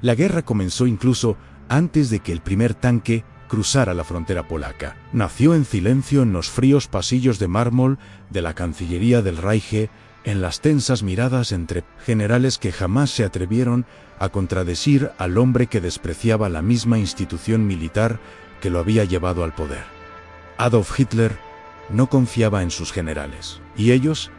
La guerra comenzó incluso antes de que el primer tanque cruzara la frontera polaca. Nació en silencio en los fríos pasillos de mármol de la Cancillería del Reich, en las tensas miradas entre generales que jamás se atrevieron a contradecir al hombre que despreciaba la misma institución militar que lo había llevado al poder. Adolf Hitler no confiaba en sus generales, y ellos,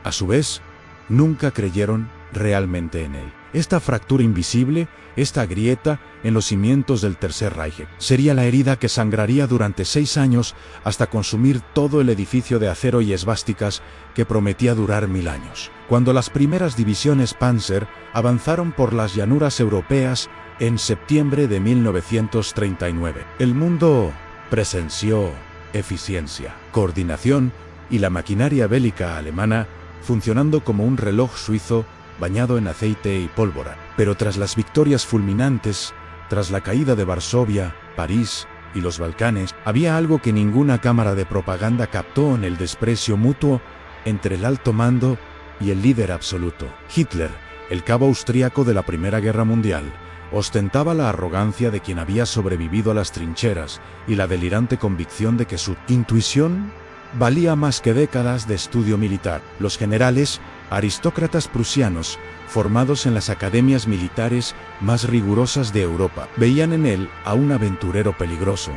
a su vez, nunca creyeron realmente en él. Esta fractura invisible, esta grieta en los cimientos del Tercer Reich, sería la herida que sangraría durante 6 años hasta consumir todo el edificio de acero y esvásticas que prometía durar 1000 años. Cuando las primeras divisiones Panzer avanzaron por las llanuras europeas en septiembre de 1939, el mundo presenció eficiencia, coordinación y la maquinaria bélica alemana funcionando como un reloj suizo bañado en aceite y pólvora. Pero tras las victorias fulminantes, tras la caída de Varsovia, París y los Balcanes, había algo que ninguna cámara de propaganda captó en el desprecio mutuo entre el alto mando y el líder absoluto. Hitler, el cabo austríaco de la Primera Guerra Mundial, ostentaba la arrogancia de quien había sobrevivido a las trincheras y la delirante convicción de que su intuición valía más que décadas de estudio militar. Los generales, aristócratas prusianos, formados en las academias militares más rigurosas de Europa, veían en él a un aventurero peligroso,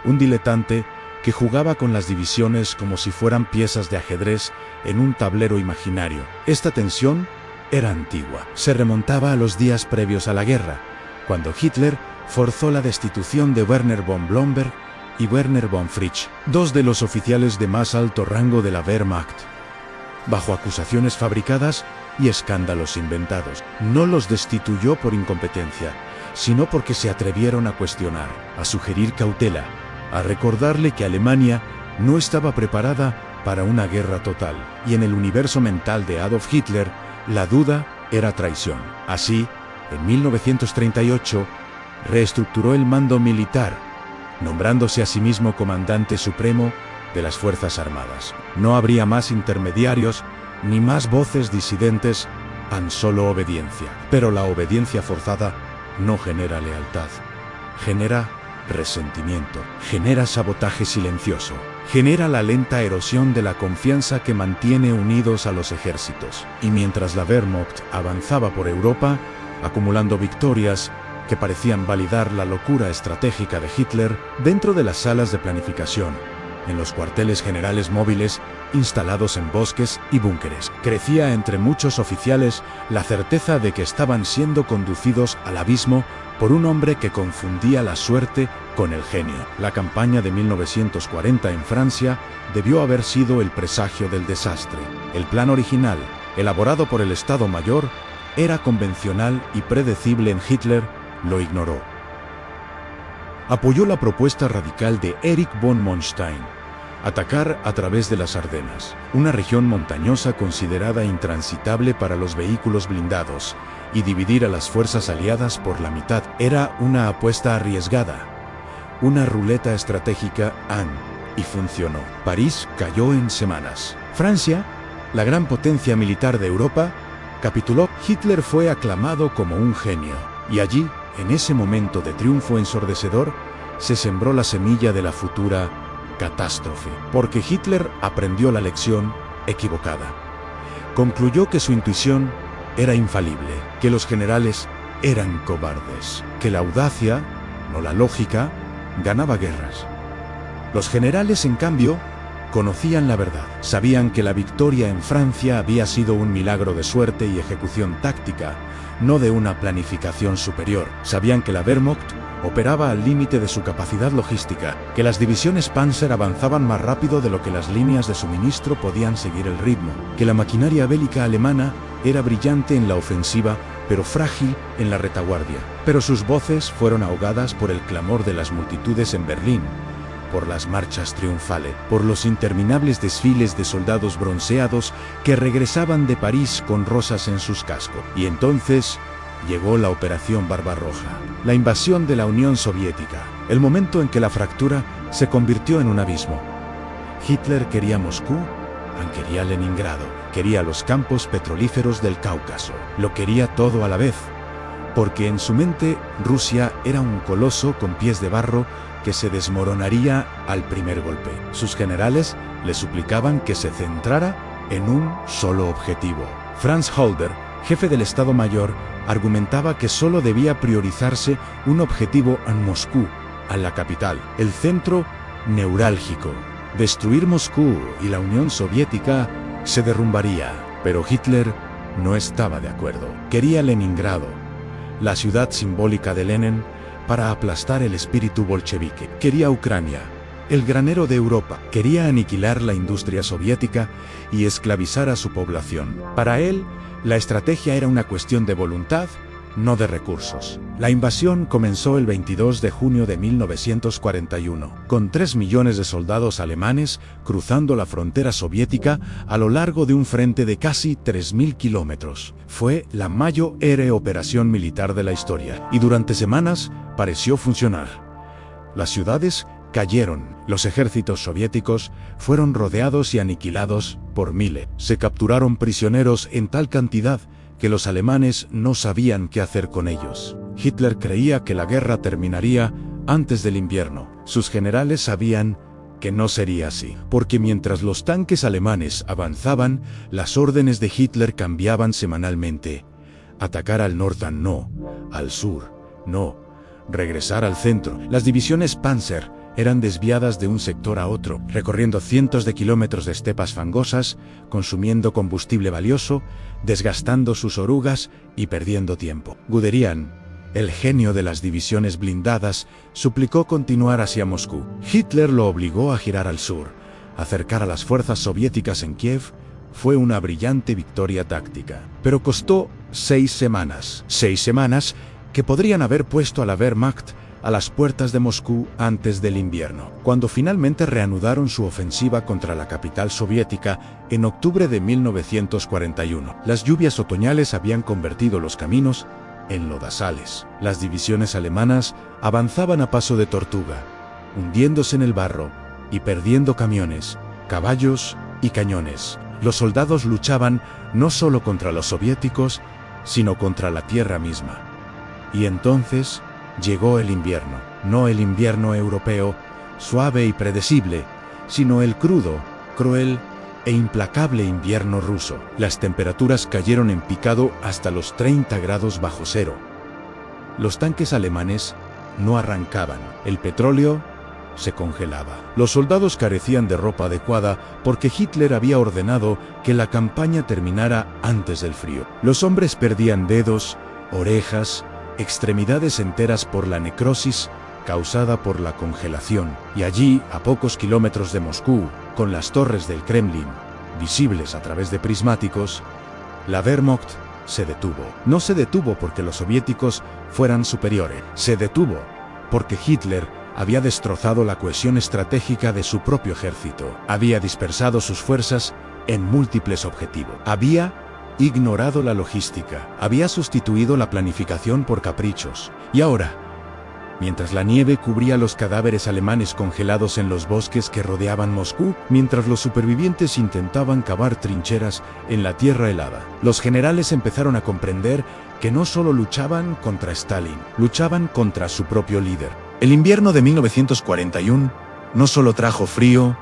un diletante que jugaba con las divisiones como si fueran piezas de ajedrez en un tablero imaginario. Esta tensión era antigua. Se remontaba a los días previos a la guerra, cuando Hitler forzó la destitución de Werner von Blomberg y Werner von Fritsch, 2 de los oficiales de más alto rango de la Wehrmacht, bajo acusaciones fabricadas y escándalos inventados. No los destituyó por incompetencia, sino porque se atrevieron a cuestionar, a sugerir cautela, a recordarle que Alemania no estaba preparada para una guerra total. Y en el universo mental de Adolf Hitler, la duda era traición. Así, en 1938, reestructuró el mando militar, nombrándose a sí mismo comandante supremo de las Fuerzas Armadas. No habría más intermediarios, ni más voces disidentes, tan solo obediencia. Pero la obediencia forzada no genera lealtad, genera resentimiento, genera sabotaje silencioso, genera la lenta erosión de la confianza que mantiene unidos a los ejércitos. Y mientras la Wehrmacht avanzaba por Europa, acumulando victorias que parecían validar la locura estratégica de Hitler, dentro de las salas de planificación, en los cuarteles generales móviles instalados en bosques y búnkeres, crecía entre muchos oficiales la certeza de que estaban siendo conducidos al abismo por un hombre que confundía la suerte con el genio. La campaña de 1940 en Francia debió haber sido el presagio del desastre. El plan original, elaborado por el Estado Mayor, era convencional y predecible. En Hitler lo ignoró. Apoyó la propuesta radical de Erich von Manstein: atacar a través de las Ardenas, una región montañosa considerada intransitable para los vehículos blindados, y dividir a las fuerzas aliadas por la mitad. Era una apuesta arriesgada, una ruleta estratégica, y funcionó. París cayó en semanas. Francia, la gran potencia militar de Europa, capituló. Hitler fue aclamado como un genio, y allí, en ese momento de triunfo ensordecedor, se sembró la semilla de la futura catástrofe, porque Hitler aprendió la lección equivocada. Concluyó que su intuición era infalible, que los generales eran cobardes, que la audacia, no la lógica, ganaba guerras. Los generales, en cambio, conocían la verdad. Sabían que la victoria en Francia había sido un milagro de suerte y ejecución táctica, no de una planificación superior. Sabían que la Wehrmacht operaba al límite de su capacidad logística, que las divisiones Panzer avanzaban más rápido de lo que las líneas de suministro podían seguir el ritmo, que la maquinaria bélica alemana era brillante en la ofensiva, pero frágil en la retaguardia. Pero sus voces fueron ahogadas por el clamor de las multitudes en Berlín, por las marchas triunfales, por los interminables desfiles de soldados bronceados que regresaban de París con rosas en sus cascos. Y entonces llegó la Operación Barbarroja, la invasión de la Unión Soviética, el momento en que la fractura se convirtió en un abismo. Hitler quería Moscú, quería Leningrado, quería los campos petrolíferos del Cáucaso, lo quería todo a la vez, porque en su mente Rusia era un coloso con pies de barro que se desmoronaría al primer golpe. Sus generales le suplicaban que se centrara en un solo objetivo. Franz Halder, jefe del Estado Mayor, argumentaba que solo debía priorizarse un objetivo en Moscú, a la capital, el centro neurálgico. Destruir Moscú y la Unión Soviética se derrumbaría, pero Hitler no estaba de acuerdo. Quería Leningrado, la ciudad simbólica de Lenin, para aplastar el espíritu bolchevique. Quería Ucrania, el granero de Europa. Quería aniquilar la industria soviética y esclavizar a su población. Para él, la estrategia era una cuestión de voluntad, no de recursos. La invasión comenzó el 22 de junio de 1941, con 3 millones de soldados alemanes cruzando la frontera soviética a lo largo de un frente de casi 3.000 kilómetros. Fue la mayor operación militar de la historia, y durante semanas pareció funcionar. Las ciudades cayeron, los ejércitos soviéticos fueron rodeados y aniquilados por miles. Se capturaron prisioneros en tal cantidad que los alemanes no sabían qué hacer con ellos. Hitler creía que la guerra terminaría antes del invierno. Sus generales sabían que no sería así, porque mientras los tanques alemanes avanzaban, las órdenes de Hitler cambiaban semanalmente. Atacar al norte no, al sur no, regresar al centro. Las divisiones Panzer eran desviadas de un sector a otro, recorriendo cientos de kilómetros de estepas fangosas, consumiendo combustible valioso, desgastando sus orugas y perdiendo tiempo. Guderian, el genio de las divisiones blindadas, suplicó continuar hacia Moscú. Hitler lo obligó a girar al sur. Acercar a las fuerzas soviéticas en Kiev fue una brillante victoria táctica, pero costó 6 semanas. 6 semanas que podrían haber puesto a la Wehrmacht a las puertas de Moscú antes del invierno. Cuando finalmente reanudaron su ofensiva contra la capital soviética en octubre de 1941, las lluvias otoñales habían convertido los caminos en lodazales. Las divisiones alemanas avanzaban a paso de tortuga, hundiéndose en el barro y perdiendo camiones, caballos y cañones. Los soldados luchaban no solo contra los soviéticos, sino contra la tierra misma. Y entonces llegó el invierno, no el invierno europeo, suave y predecible, sino el crudo, cruel e implacable invierno ruso. Las temperaturas cayeron en picado hasta los 30 grados bajo cero. Los tanques alemanes no arrancaban, el petróleo se congelaba. Los soldados carecían de ropa adecuada porque Hitler había ordenado que la campaña terminara antes del frío. Los hombres perdían dedos, orejas, extremidades enteras por la necrosis causada por la congelación, y allí, a pocos kilómetros de Moscú, con las torres del Kremlin visibles a través de prismáticos, la Wehrmacht se detuvo. No se detuvo porque los soviéticos fueran superiores, se detuvo porque Hitler había destrozado la cohesión estratégica de su propio ejército, había dispersado sus fuerzas en múltiples objetivos, había ignorado la logística, había sustituido la planificación por caprichos, y ahora, mientras la nieve cubría los cadáveres alemanes congelados en los bosques que rodeaban Moscú, mientras los supervivientes intentaban cavar trincheras en la tierra helada, los generales empezaron a comprender que no solo luchaban contra Stalin, luchaban contra su propio líder. El invierno de 1941 no solo trajo frío,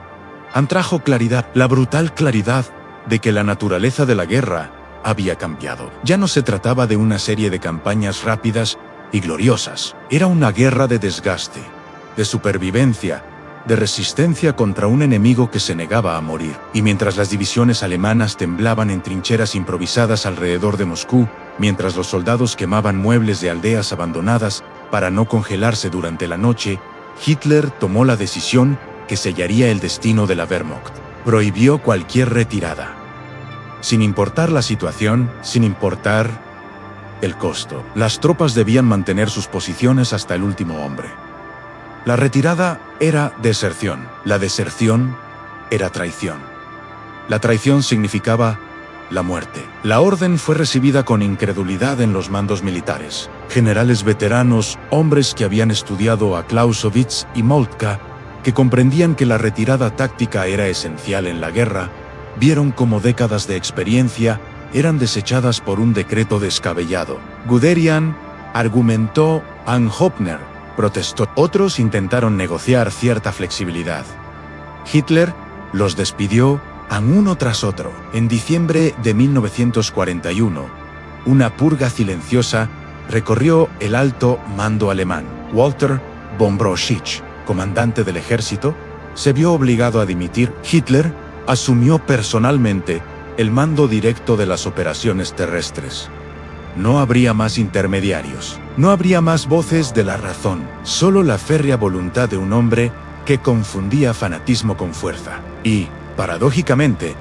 trajo claridad, la brutal claridad de que la naturaleza de la guerra había cambiado. Ya no se trataba de una serie de campañas rápidas y gloriosas. Era una guerra de desgaste, de supervivencia, de resistencia contra un enemigo que se negaba a morir. Y mientras las divisiones alemanas temblaban en trincheras improvisadas alrededor de Moscú, mientras los soldados quemaban muebles de aldeas abandonadas para no congelarse durante la noche, Hitler tomó la decisión que sellaría el destino de la Wehrmacht. Prohibió cualquier retirada, sin importar la situación, sin importar el costo. Las tropas debían mantener sus posiciones hasta el último hombre. La retirada era deserción. La deserción era traición. La traición significaba la muerte. La orden fue recibida con incredulidad en los mandos militares. Generales veteranos, hombres que habían estudiado a Clausewitz y Moltke, que comprendían que la retirada táctica era esencial en la guerra, vieron cómo décadas de experiencia eran desechadas por un decreto descabellado. Guderian argumentó Ann Hopner, protestó. Otros intentaron negociar cierta flexibilidad. Hitler los despidió a uno tras otro. En diciembre de 1941, una purga silenciosa recorrió el alto mando alemán. Walter von Brauchitsch, comandante del ejército, se vio obligado a dimitir. Hitler asumió personalmente el mando directo de las operaciones terrestres. No habría más intermediarios, no habría más voces de la razón, solo la férrea voluntad de un hombre que confundía fanatismo con fuerza. Y, paradójicamente,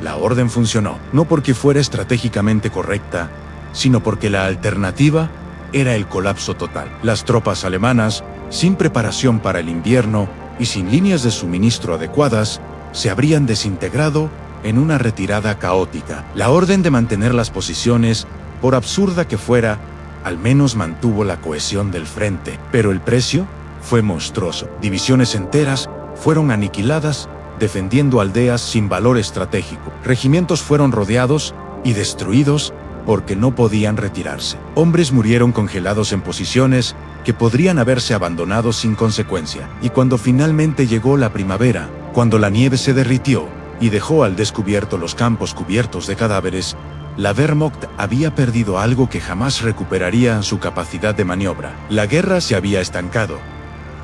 la orden funcionó, no porque fuera estratégicamente correcta, sino porque la alternativa era el colapso total. Las tropas alemanas, sin preparación para el invierno y sin líneas de suministro adecuadas, se habrían desintegrado en una retirada caótica. La orden de mantener las posiciones, por absurda que fuera, al menos mantuvo la cohesión del frente, pero el precio fue monstruoso. Divisiones enteras fueron aniquiladas defendiendo aldeas sin valor estratégico. Regimientos fueron rodeados y destruidos porque no podían retirarse. Hombres murieron congelados en posiciones que podrían haberse abandonado sin consecuencia. Y cuando finalmente llegó la primavera, cuando la nieve se derritió y dejó al descubierto los campos cubiertos de cadáveres, la Wehrmacht había perdido algo que jamás recuperaría su capacidad de maniobra. La guerra se había estancado.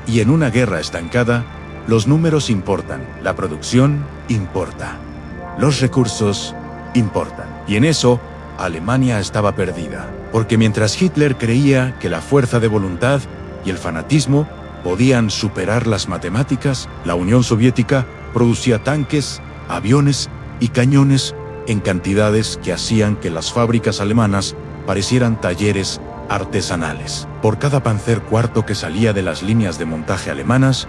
Y en una guerra estancada, los números importan, la producción importa, los recursos importan. Y en eso, Alemania estaba perdida. Porque mientras Hitler creía que la fuerza de voluntad y el fanatismo podían superar las matemáticas, la Unión Soviética producía tanques, aviones y cañones en cantidades que hacían que las fábricas alemanas parecieran talleres artesanales. Por cada Panzer IV que salía de las líneas de montaje alemanas,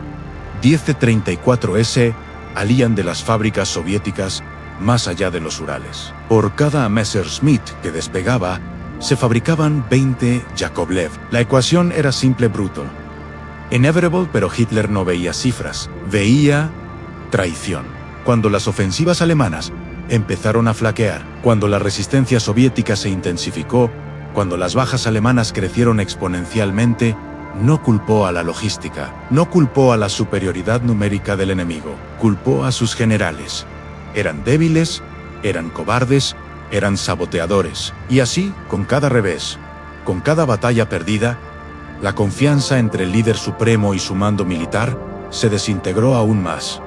10 C-34S salían de las fábricas soviéticas más allá de los Urales. Por cada Messerschmitt que despegaba, se fabricaban 20 Yakovlev. La ecuación era simple bruto. Inevitable, pero Hitler no veía cifras, veía traición. Cuando las ofensivas alemanas empezaron a flaquear, cuando la resistencia soviética se intensificó, cuando las bajas alemanas crecieron exponencialmente, no culpó a la logística, no culpó a la superioridad numérica del enemigo, culpó a sus generales. Eran débiles, eran cobardes, eran saboteadores. Y así, con cada revés, con cada batalla perdida, la confianza entre el líder supremo y su mando militar se desintegró aún más.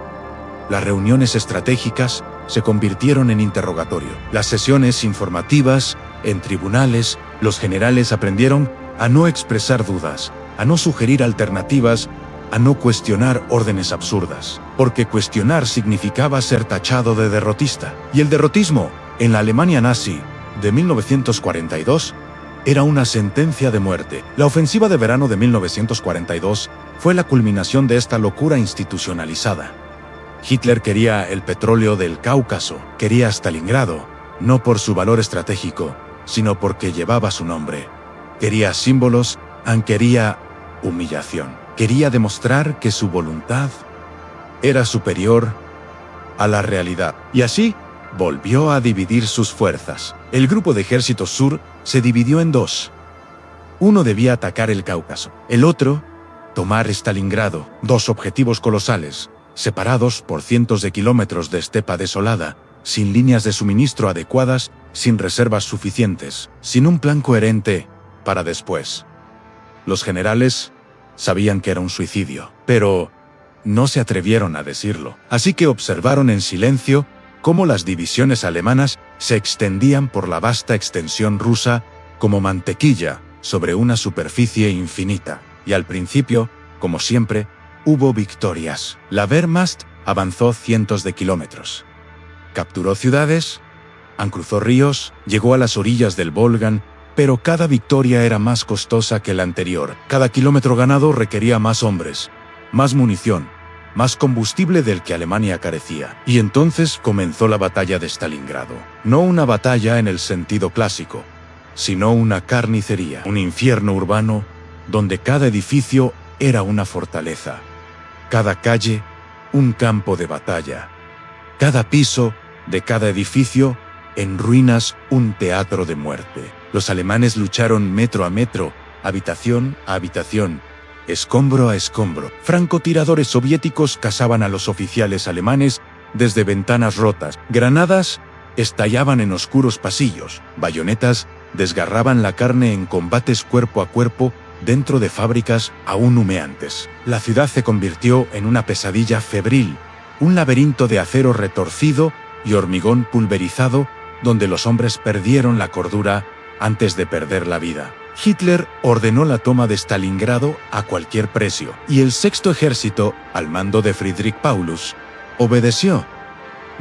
Las reuniones estratégicas se convirtieron en interrogatorio. Las sesiones informativas, en tribunales, los generales aprendieron a no expresar dudas, a no sugerir alternativas, a no cuestionar órdenes absurdas, porque cuestionar significaba ser tachado de derrotista. Y el derrotismo, en la Alemania nazi de 1942, era una sentencia de muerte. La ofensiva de verano de 1942 fue la culminación de esta locura institucionalizada. Hitler quería el petróleo del Cáucaso, quería Stalingrado, no por su valor estratégico, sino porque llevaba su nombre. Quería símbolos, quería humillación. Quería demostrar que su voluntad era superior a la realidad. Y así, volvió a dividir sus fuerzas. El grupo de ejército sur se dividió en dos. Uno debía atacar el Cáucaso. El otro, tomar Stalingrado. Dos objetivos colosales, separados por cientos de kilómetros de estepa desolada, sin líneas de suministro adecuadas, sin reservas suficientes, sin un plan coherente para después. Los generales sabían que era un suicidio, pero no se atrevieron a decirlo. Así que observaron en silencio cómo las divisiones alemanas se extendían por la vasta extensión rusa como mantequilla sobre una superficie infinita. Y al principio, como siempre, hubo victorias. La Wehrmacht avanzó cientos de kilómetros. Capturó ciudades, cruzó ríos, llegó a las orillas del Volga, pero cada victoria era más costosa que la anterior. Cada kilómetro ganado requería más hombres, más munición, más combustible del que Alemania carecía. Y entonces comenzó la batalla de Stalingrado. No una batalla en el sentido clásico, sino una carnicería, un infierno urbano donde cada edificio era una fortaleza, cada calle un campo de batalla, cada piso de cada edificio en ruinas un teatro de muerte. Los alemanes lucharon metro a metro habitación a habitación, escombro a escombro. Francotiradores soviéticos cazaban a los oficiales alemanes desde ventanas rotas. Granadas estallaban en oscuros pasillos. Bayonetas desgarraban la carne en combates cuerpo a cuerpo dentro de fábricas aún humeantes. La ciudad se convirtió en una pesadilla febril, un laberinto de acero retorcido y hormigón pulverizado donde los hombres perdieron la cordura antes de perder la vida. Hitler ordenó la toma de Stalingrado a cualquier precio, y el Sexto Ejército, al mando de Friedrich Paulus, obedeció.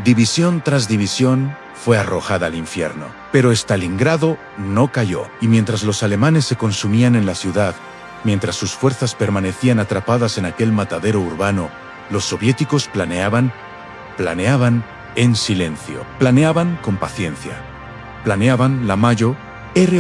División tras división fue arrojada al infierno. Pero Stalingrado no cayó, y mientras los alemanes se consumían en la ciudad, mientras sus fuerzas permanecían atrapadas en aquel matadero urbano, los soviéticos planeaban en silencio, planeaban con paciencia. Planeaban la Mayo,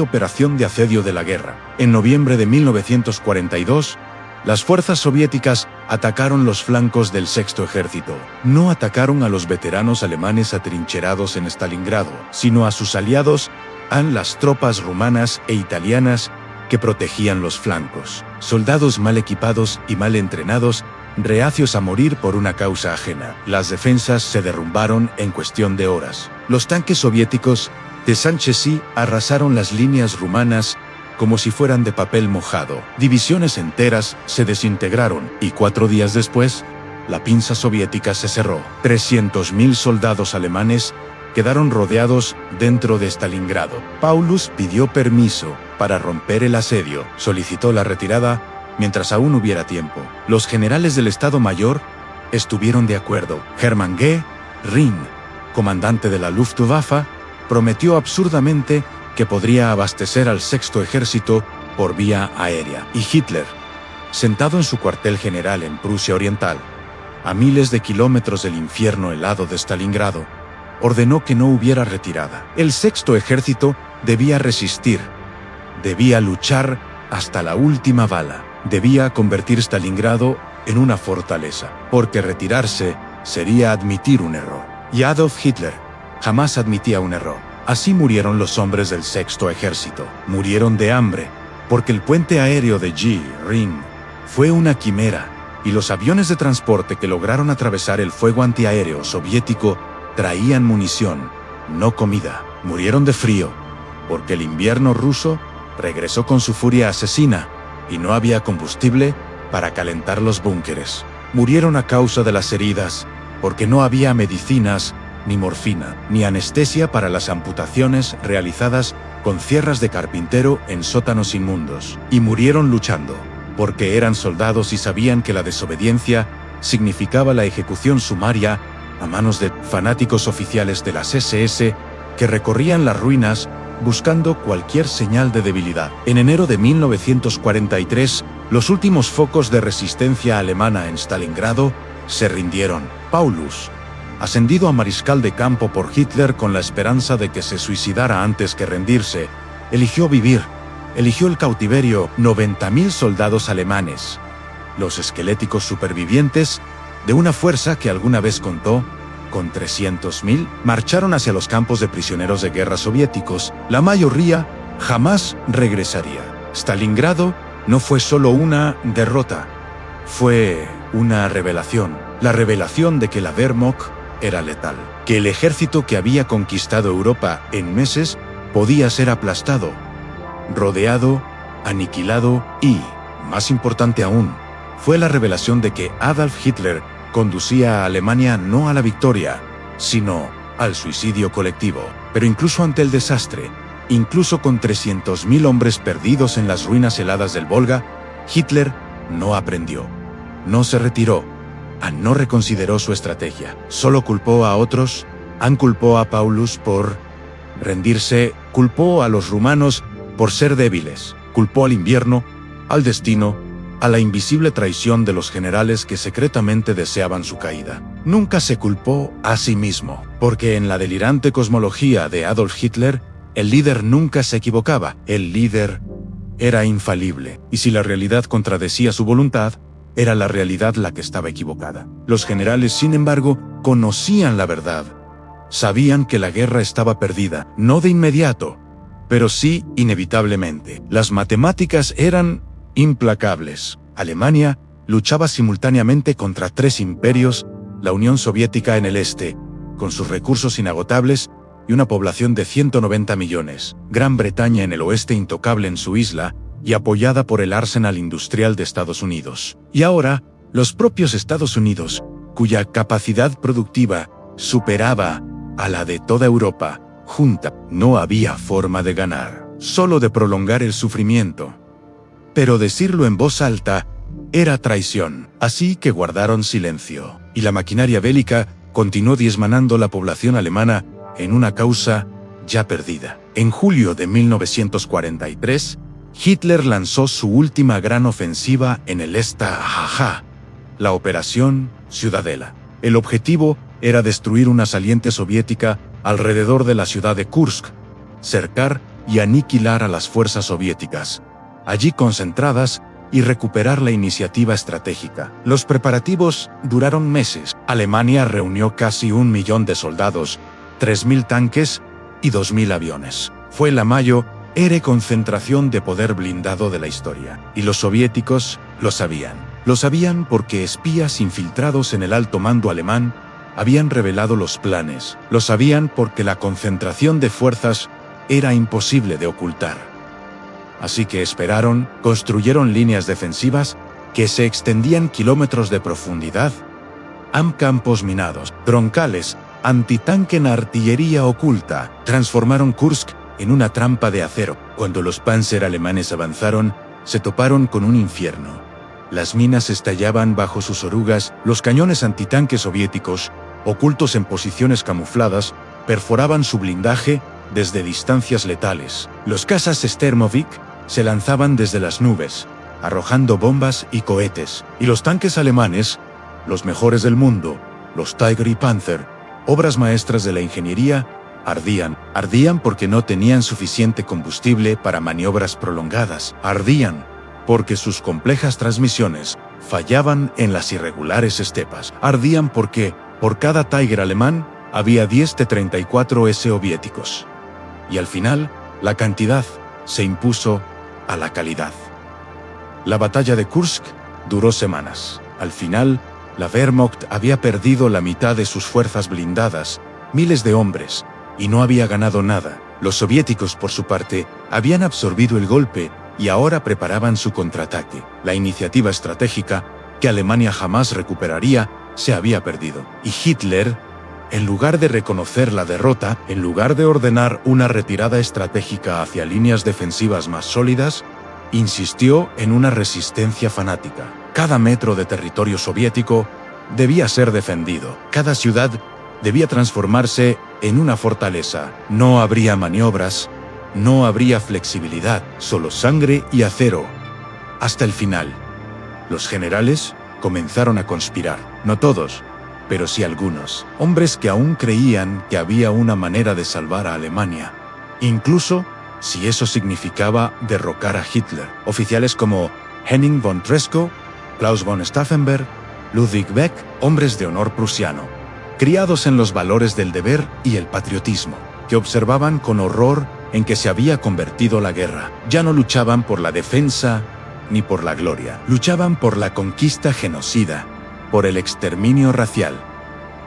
operación de asedio de la guerra. En noviembre de 1942, las fuerzas soviéticas atacaron los flancos del Sexto Ejército. No atacaron a los veteranos alemanes atrincherados en Stalingrado, sino a sus aliados, las tropas rumanas e italianas que protegían los flancos. Soldados mal equipados y mal entrenados, reacios a morir por una causa ajena. Las defensas se derrumbaron en cuestión de horas. Los tanques soviéticos de Sanchezi arrasaron las líneas rumanas como si fueran de papel mojado. Divisiones enteras se desintegraron y 4 días después, la pinza soviética se cerró. 300.000 soldados alemanes quedaron rodeados dentro de Stalingrado. Paulus pidió permiso para romper el asedio, solicitó la retirada mientras aún hubiera tiempo. Los generales del Estado Mayor estuvieron de acuerdo. Hermann Göring, comandante de la Luftwaffe, prometió absurdamente que podría abastecer al Sexto Ejército por vía aérea. Y Hitler, sentado en su cuartel general en Prusia Oriental, a miles de kilómetros del infierno helado de Stalingrado, ordenó que no hubiera retirada. El Sexto Ejército debía resistir, debía luchar hasta la última bala, debía convertir Stalingrado en una fortaleza, porque retirarse sería admitir un error. Y Adolf Hitler jamás admitía un error. Así murieron los hombres del Sexto Ejército. Murieron de hambre, porque el puente aéreo de Göring fue una quimera, y los aviones de transporte que lograron atravesar el fuego antiaéreo soviético traían munición, no comida. Murieron de frío, porque el invierno ruso regresó con su furia asesina, y no había combustible para calentar los búnkeres. Murieron a causa de las heridas, porque no había medicinas, ni morfina, ni anestesia para las amputaciones realizadas con sierras de carpintero en sótanos inmundos. Y murieron luchando, porque eran soldados y sabían que la desobediencia significaba la ejecución sumaria a manos de fanáticos oficiales de las SS que recorrían las ruinas buscando cualquier señal de debilidad. En enero de 1943, los últimos focos de resistencia alemana en Stalingrado se rindieron. Paulus, ascendido a mariscal de campo por Hitler con la esperanza de que se suicidara antes que rendirse, eligió vivir, eligió el cautiverio. 90.000 soldados alemanes, los esqueléticos supervivientes de una fuerza que alguna vez contó con 300.000, marcharon hacia los campos de prisioneros de guerra soviéticos. La mayoría jamás regresaría. Stalingrado no fue solo una derrota, fue una revelación. La revelación de que la Wehrmacht era letal, que el ejército que había conquistado Europa en meses podía ser aplastado, rodeado, aniquilado y, más importante aún, fue la revelación de que Adolf Hitler conducía a Alemania no a la victoria, sino al suicidio colectivo. Pero incluso ante el desastre, incluso con 300.000 hombres perdidos en las ruinas heladas del Volga, Hitler no aprendió, no se retiró, no reconsideró su estrategia. Solo culpó a otros, culpó a Paulus por rendirse, culpó a los rumanos por ser débiles, culpó al invierno, al destino, a la invisible traición de los generales que secretamente deseaban su caída. Nunca se culpó a sí mismo, porque en la delirante cosmología de Adolf Hitler, el líder nunca se equivocaba, el líder era infalible, y si la realidad contradecía su voluntad, era la realidad la que estaba equivocada. Los generales, sin embargo, conocían la verdad. Sabían que la guerra estaba perdida, no de inmediato, pero sí inevitablemente. Las matemáticas eran implacables. Alemania luchaba simultáneamente contra 3 imperios, la Unión Soviética en el este, con sus recursos inagotables y una población de 190 millones, Gran Bretaña en el oeste intocable en su isla y apoyada por el arsenal industrial de Estados Unidos. Y ahora, los propios Estados Unidos, cuya capacidad productiva superaba a la de toda Europa junta. No había forma de ganar, solo de prolongar el sufrimiento. Pero decirlo en voz alta era traición, así que guardaron silencio, y la maquinaria bélica continuó diezmanando la población alemana en una causa ya perdida. En julio de 1943, Hitler lanzó su última gran ofensiva en el este, la Operación Ciudadela. El objetivo era destruir una saliente soviética alrededor de la ciudad de Kursk, cercar y aniquilar a las fuerzas soviéticas allí concentradas y recuperar la iniciativa estratégica. Los preparativos duraron meses. Alemania reunió casi 1 millón de soldados, 3.000 tanques y 2.000 aviones. Fue la mayor concentración de poder blindado de la historia. Y los soviéticos lo sabían. Lo sabían porque espías infiltrados en el alto mando alemán habían revelado los planes. Lo sabían porque la concentración de fuerzas era imposible de ocultar. Así que esperaron, construyeron líneas defensivas que se extendían kilómetros de profundidad, campos minados, troncales, antitanque en artillería oculta. Transformaron Kursk en una trampa de acero. Cuando los panzer alemanes avanzaron, se toparon con un infierno. Las minas estallaban bajo sus orugas, los cañones antitanque soviéticos, ocultos en posiciones camufladas, perforaban su blindaje desde distancias letales. Los cazas Stermovik se lanzaban desde las nubes, arrojando bombas y cohetes, y los tanques alemanes, los mejores del mundo, los Tiger y Panzer, obras maestras de la ingeniería, ardían. Ardían porque no tenían suficiente combustible para maniobras prolongadas. Ardían porque sus complejas transmisiones fallaban en las irregulares estepas. Ardían porque, por cada Tiger alemán, había 10 T-34 soviéticos. Y al final, la cantidad se impuso a la calidad. La batalla de Kursk duró semanas. Al final, la Wehrmacht había perdido la mitad de sus fuerzas blindadas, miles de hombres, y no había ganado nada. Los soviéticos, por su parte, habían absorbido el golpe y ahora preparaban su contraataque. La iniciativa estratégica, que Alemania jamás recuperaría, se había perdido. Y Hitler, en lugar de reconocer la derrota, en lugar de ordenar una retirada estratégica hacia líneas defensivas más sólidas, insistió en una resistencia fanática. Cada metro de territorio soviético debía ser defendido. Cada ciudad debía transformarse en una fortaleza. No habría maniobras, no habría flexibilidad, solo sangre y acero. Hasta el final. Los generales comenzaron a conspirar. No todos, pero sí algunos. Hombres que aún creían que había una manera de salvar a Alemania, incluso si eso significaba derrocar a Hitler. Oficiales como Henning von Treschow, Klaus von Stauffenberg, Ludwig Beck, hombres de honor prusiano, criados en los valores del deber y el patriotismo, que observaban con horror en que se había convertido la guerra. Ya no luchaban por la defensa ni por la gloria. Luchaban por la conquista genocida, por el exterminio racial,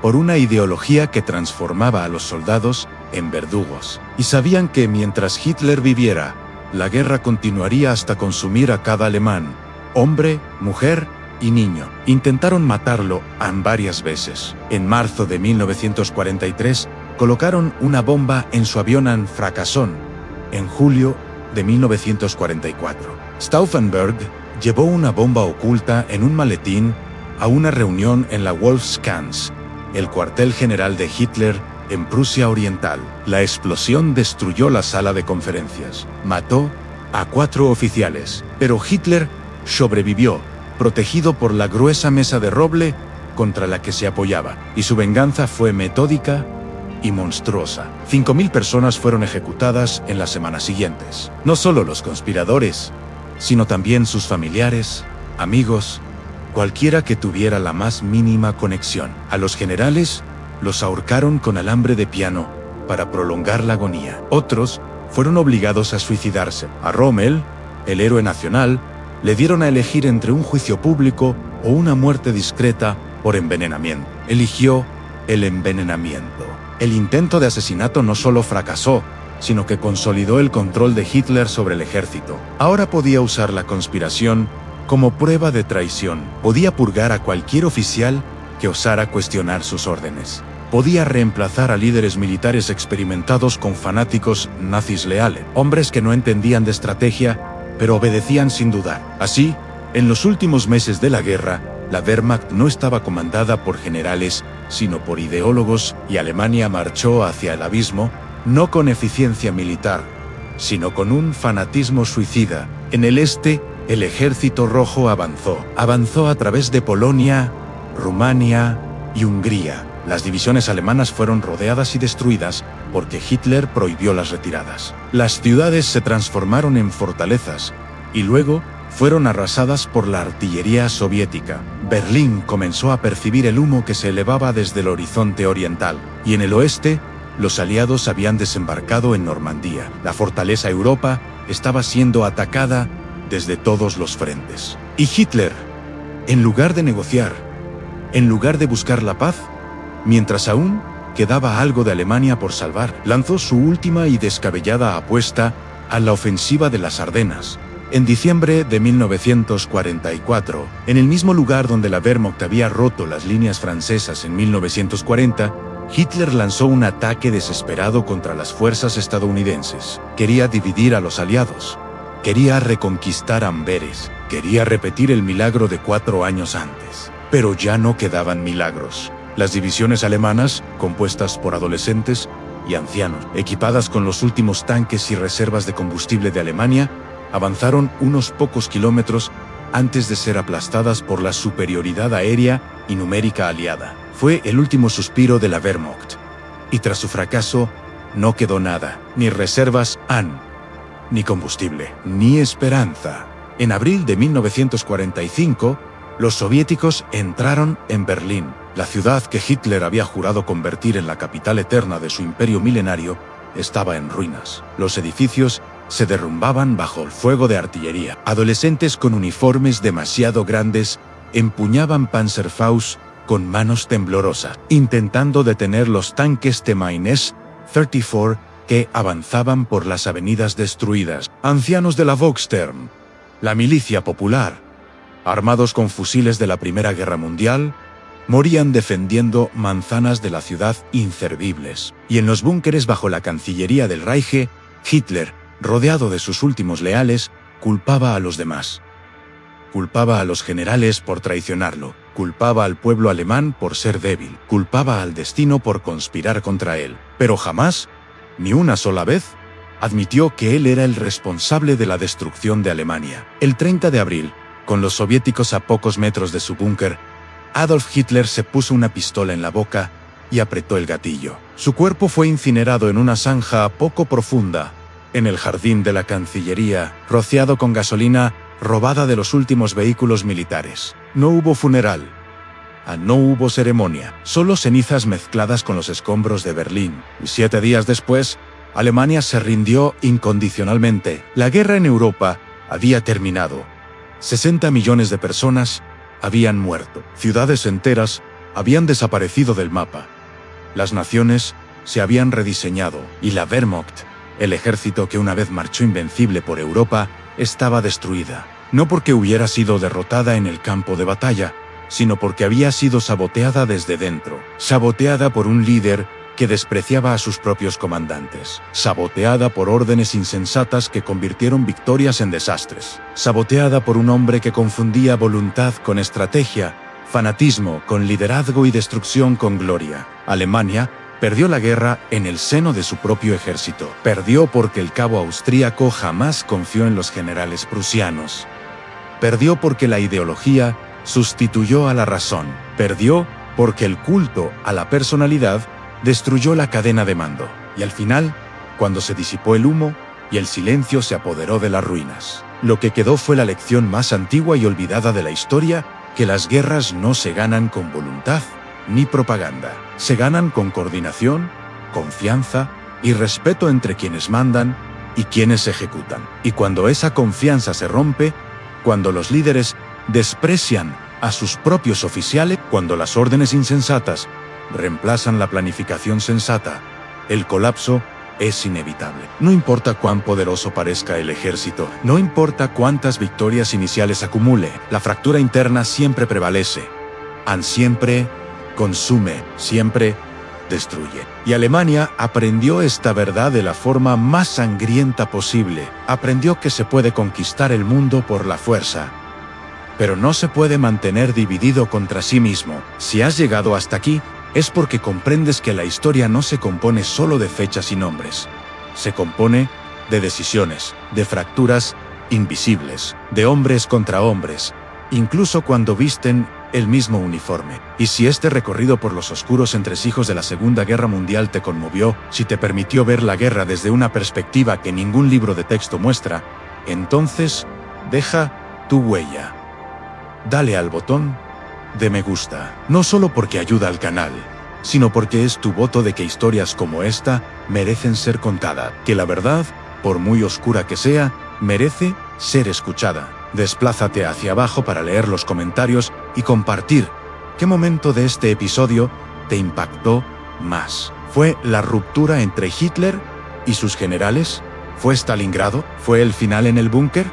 por una ideología que transformaba a los soldados en verdugos. Y sabían que mientras Hitler viviera, la guerra continuaría hasta consumir a cada alemán, hombre, mujer y niño. Intentaron matarlo varias veces. En marzo de 1943, colocaron una bomba en su avión fracasó. En julio de 1944, Stauffenberg llevó una bomba oculta en un maletín a una reunión en la Wolfskanz, el cuartel general de Hitler en Prusia Oriental. La explosión destruyó la sala de conferencias. Mató a 4 oficiales, pero Hitler sobrevivió, protegido por la gruesa mesa de roble contra la que se apoyaba, y su venganza fue metódica y monstruosa. 5.000 personas fueron ejecutadas en las semanas siguientes. No solo los conspiradores, sino también sus familiares, amigos, cualquiera que tuviera la más mínima conexión. A los generales los ahorcaron con alambre de piano para prolongar la agonía. Otros fueron obligados a suicidarse. A Rommel, el héroe nacional, le dieron a elegir entre un juicio público o una muerte discreta por envenenamiento. Eligió el envenenamiento. El intento de asesinato no solo fracasó, sino que consolidó el control de Hitler sobre el ejército. Ahora podía usar la conspiración como prueba de traición. Podía purgar a cualquier oficial que osara cuestionar sus órdenes. Podía reemplazar a líderes militares experimentados con fanáticos nazis leales, hombres que no entendían de estrategia, pero obedecían sin dudar. Así, en los últimos meses de la guerra, la Wehrmacht no estaba comandada por generales, sino por ideólogos, y Alemania marchó hacia el abismo, no con eficiencia militar, sino con un fanatismo suicida. En el este, el Ejército Rojo avanzó a través de Polonia, Rumania y Hungría. Las divisiones alemanas fueron rodeadas y destruidas porque Hitler prohibió las retiradas. Las ciudades se transformaron en fortalezas y luego fueron arrasadas por la artillería soviética. Berlín comenzó a percibir el humo que se elevaba desde el horizonte oriental, y en el oeste, los aliados habían desembarcado en Normandía. La fortaleza Europa estaba siendo atacada desde todos los frentes. Y Hitler, en lugar de negociar, en lugar de buscar la paz, mientras aún quedaba algo de Alemania por salvar, lanzó su última y descabellada apuesta a la ofensiva de las Ardenas. En diciembre de 1944, en el mismo lugar donde la Wehrmacht había roto las líneas francesas en 1940, Hitler lanzó un ataque desesperado contra las fuerzas estadounidenses. Quería dividir a los aliados. Quería reconquistar Amberes. Quería repetir el milagro de 4 años antes. Pero ya no quedaban milagros. Las divisiones alemanas, compuestas por adolescentes y ancianos, equipadas con los últimos tanques y reservas de combustible de Alemania, avanzaron unos pocos kilómetros antes de ser aplastadas por la superioridad aérea y numérica aliada. Fue el último suspiro de la Wehrmacht, y tras su fracaso no quedó nada, ni reservas ni combustible, ni esperanza. En abril de 1945, los soviéticos entraron en Berlín, la ciudad que Hitler había jurado convertir en la capital eterna de su imperio milenario. Estaba en ruinas. Los edificios se derrumbaban bajo el fuego de artillería. Adolescentes con uniformes demasiado grandes empuñaban Panzerfaust con manos temblorosas, intentando detener los tanques T-34 que avanzaban por las avenidas destruidas. Ancianos de la Volksstern, la milicia popular, armados con fusiles de la Primera Guerra Mundial, morían defendiendo manzanas de la ciudad inservibles. Y en los búnkeres bajo la Cancillería del Reich, Hitler, rodeado de sus últimos leales, culpaba a los demás. Culpaba a los generales por traicionarlo, culpaba al pueblo alemán por ser débil, culpaba al destino por conspirar contra él. Pero jamás, ni una sola vez, admitió que él era el responsable de la destrucción de Alemania. El 30 de abril, con los soviéticos a pocos metros de su búnker, Adolf Hitler se puso una pistola en la boca y apretó el gatillo. Su cuerpo fue incinerado en una zanja poco profunda, en el jardín de la Cancillería, rociado con gasolina robada de los últimos vehículos militares. No hubo funeral. No hubo ceremonia. Solo cenizas mezcladas con los escombros de Berlín. Y 7 días después, Alemania se rindió incondicionalmente. La guerra en Europa había terminado. 60 millones de personas habían muerto. Ciudades enteras habían desaparecido del mapa. Las naciones se habían rediseñado y la Wehrmacht, el ejército que una vez marchó invencible por Europa, estaba destruida. No porque hubiera sido derrotada en el campo de batalla, sino porque había sido saboteada desde dentro. Saboteada por un líder que despreciaba a sus propios comandantes. Saboteada por órdenes insensatas que convirtieron victorias en desastres. Saboteada por un hombre que confundía voluntad con estrategia, fanatismo con liderazgo y destrucción con gloria. Alemania perdió la guerra en el seno de su propio ejército. Perdió porque el cabo austríaco jamás confió en los generales prusianos. Perdió porque la ideología sustituyó a la razón. Perdió porque el culto a la personalidad destruyó la cadena de mando. Y al final, cuando se disipó el humo y el silencio se apoderó de las ruinas, lo que quedó fue la lección más antigua y olvidada de la historia, que las guerras no se ganan con voluntad ni propaganda. Se ganan con coordinación, confianza y respeto entre quienes mandan y quienes ejecutan. Y cuando esa confianza se rompe, cuando los líderes desprecian a sus propios oficiales, cuando las órdenes insensatas reemplazan la planificación sensata, el colapso es inevitable. No importa cuán poderoso parezca el ejército, no importa cuántas victorias iniciales acumule, la fractura interna siempre prevalece. Han siempre consume, siempre destruye. Y Alemania aprendió esta verdad de la forma más sangrienta posible. Aprendió que se puede conquistar el mundo por la fuerza, pero no se puede mantener dividido contra sí mismo. Si has llegado hasta aquí, es porque comprendes que la historia no se compone solo de fechas y nombres. Se compone de decisiones, de fracturas invisibles, de hombres contra hombres, incluso cuando visten el mismo uniforme. Y si este recorrido por los oscuros entresijos de la Segunda Guerra Mundial te conmovió, si te permitió ver la guerra desde una perspectiva que ningún libro de texto muestra, entonces deja tu huella. Dale al botón de me gusta, no solo porque ayuda al canal, sino porque es tu voto de que historias como esta merecen ser contadas, que la verdad, por muy oscura que sea, merece ser escuchada. Desplázate hacia abajo para leer los comentarios y compartir qué momento de este episodio te impactó más. ¿Fue la ruptura entre Hitler y sus generales? ¿Fue Stalingrado? ¿Fue el final en el búnker?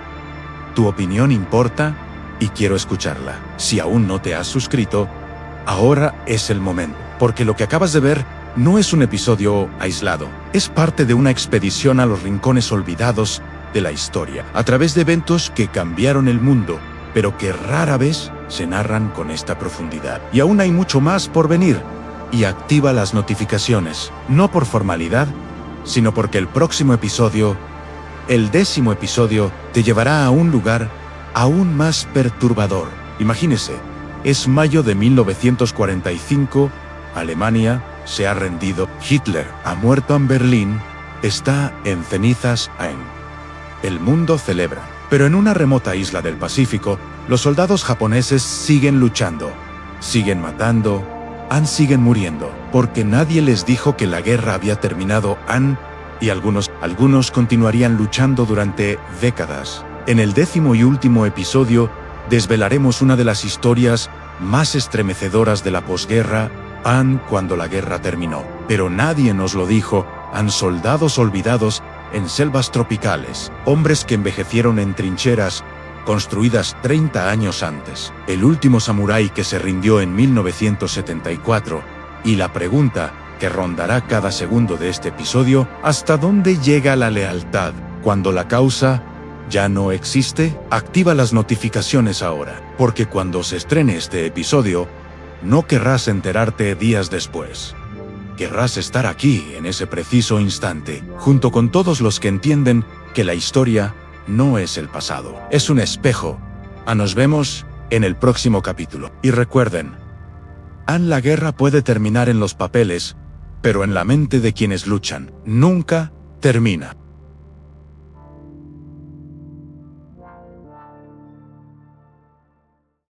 Tu opinión importa y quiero escucharla. Si aún no te has suscrito, ahora es el momento, porque lo que acabas de ver no es un episodio aislado, es parte de una expedición a los rincones olvidados de la historia, a través de eventos que cambiaron el mundo, pero que rara vez se narran con esta profundidad. Y aún hay mucho más por venir. Y activa las notificaciones, no por formalidad, sino porque el próximo episodio, el 10º episodio, te llevará a un lugar aún más perturbador. Imagínese, es mayo de 1945, Alemania se ha rendido, Hitler ha muerto en Berlín, está en cenizas en. El mundo celebra, pero en una remota isla del Pacífico, los soldados japoneses siguen luchando, siguen matando, siguen muriendo, porque nadie les dijo que la guerra había terminado y algunos continuarían luchando durante décadas. En el 10º y último episodio, desvelaremos una de las historias más estremecedoras de la posguerra, cuando la guerra terminó. Pero nadie nos lo dijo, soldados olvidados en selvas tropicales, hombres que envejecieron en trincheras construidas 30 años antes, el último samurái que se rindió en 1974, y la pregunta que rondará cada segundo de este episodio: ¿hasta dónde llega la lealtad cuando la causa ya no existe? Activa las notificaciones ahora, porque cuando se estrene este episodio, no querrás enterarte días después. Querrás estar aquí en ese preciso instante, junto con todos los que entienden que la historia no es el pasado, es un espejo. Nos vemos en el próximo capítulo. Y recuerden, la guerra puede terminar en los papeles, pero en la mente de quienes luchan, nunca termina.